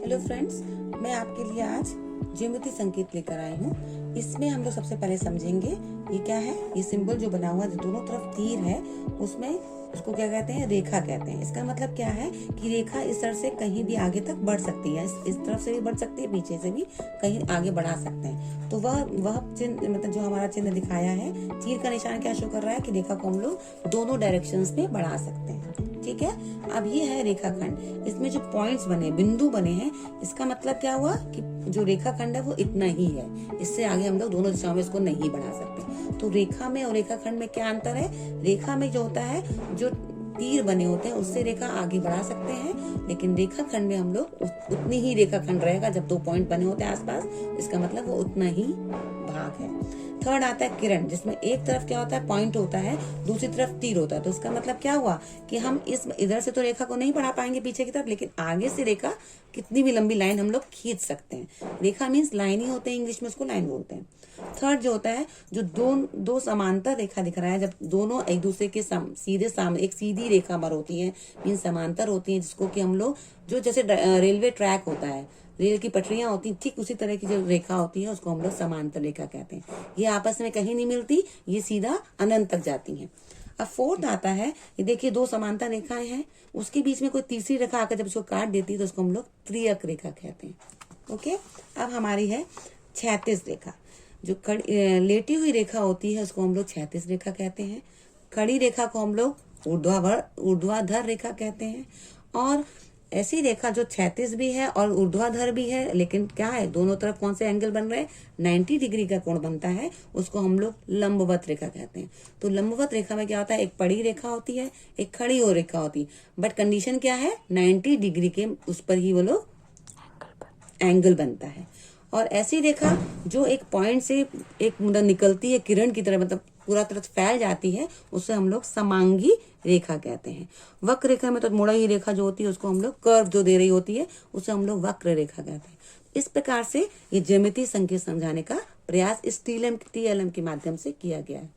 Hello friends, मैं आपके लिए आज ज्यामिति संकेत लेकर आई हूँ। इसमें हम लोग सबसे पहले समझेंगे ये क्या है। ये सिंबल जो बना हुआ है, जो दोनों तरफ तीर है, उसमें उसको क्या कहते हैं, रेखा कहते हैं। इसका मतलब क्या है कि रेखा इस तरह से कहीं भी आगे तक बढ़ सकती है, इस तरफ से भी बढ़ सकती है, पीछे से भी कहीं आगे बढ़ा सकते हैं। तो वह चिन्ह, मतलब जो हमारा चिन्ह दिखाया है, तीर का निशान क्या शो कर रहा है कि रेखा को हम लोग दोनों डायरेक्शंस में बढ़ा सकते हैं। ठीक है। अब ये है रेखाखंड। इसमें जो पॉइंट्स बने, बिंदु बने हैं, इसका मतलब क्या हुआ कि जो रेखाखंड है वो इतना ही है, इससे आगे हम लोग दोनों दिशाओं में इसको नहीं बढ़ा सकते। तो रेखा में और रेखाखंड में क्या अंतर है? रेखा में जो होता है, जो तीर बने होते हैं, उससे रेखा आगे बढ़ा सकते हैं, लेकिन रेखाखंड में हम लोग उतनी ही रेखाखंड रहेगा। जब दो पॉइंट बने होते हैं आसपास, इसका मतलब वो उतना ही भाग है। थर्ड आता है किरण, जिसमें एक तरफ क्या होता है, पॉइंट होता है, दूसरी तरफ तीर होता है। तो इसका मतलब क्या हुआ कि हम इधर से तो रेखा को नहीं बढ़ा पाएंगे पीछे की तरफ, लेकिन आगे से रेखा कितनी भी लंबी लाइन हम लोग खींच सकते हैं। रेखा मीन्स लाइन ही होते हैं, इंग्लिश में उसको लाइन बोलते हैं। थर्ड जो होता है, जो दो समांतर रेखा दिख रहा है, जब दोनों एक दूसरे के सीधे सामने एक सीधी रेखा पर होती है, मीन समांतर होती है, जिसको कि हम लोग, जो जैसे रेलवे ट्रैक होता है, रेल की पटरियां होती हैं, ठीक उसी तरह की जो रेखा होती है उसको हम लोग समांतर रेखा कहते हैं। ये आपस में कहीं नहीं मिलती, ये सीधा अनंत तक जाती हैं। अब फोर्थ आता है, ये देखिए दो समांतर रेखाएं हैं, उसके बीच में कोई तीसरी रेखा आकर जब उसको काट देती है तो उसको हम लोग त्रियक रेखा कहते हैं। ओके। अब हमारी है क्षैतिज रेखा। जो लेटी हुई रेखा होती है उसको हम लोग क्षैतिज रेखा कहते हैं। खड़ी रेखा को हम लोग ऊर्ध्वाधर रेखा कहते हैं। और ऐसी रेखा जो क्षैतिज भी है और ऊर्ध्वाधर भी है, लेकिन क्या है, दोनों तरफ कौन से एंगल बन रहे हैं, 90 डिग्री का कोण बनता है, उसको हम लोग लंबवत रेखा कहते हैं। तो लंबवत रेखा में क्या होता है, एक पड़ी रेखा होती है, एक खड़ी और रेखा होती है, बट कंडीशन क्या है, 90 डिग्री के उस पर ही वो लोग एंगल बनता है। और ऐसी रेखा जो एक पॉइंट से एक मतलब निकलती है किरण की तरह, मतलब पूरा तरह फैल जाती है, उसे हम लोग समांगी रेखा कहते हैं। वक्र रेखा में तो मुड़ी रेखा जो होती है उसको हम लोग कर्व जो दे रही होती है उसे हम लोग वक्र रेखा कहते हैं। इस प्रकार से ये ज्यामितीय संकेत समझाने का प्रयास इस TLM के माध्यम से किया गया है।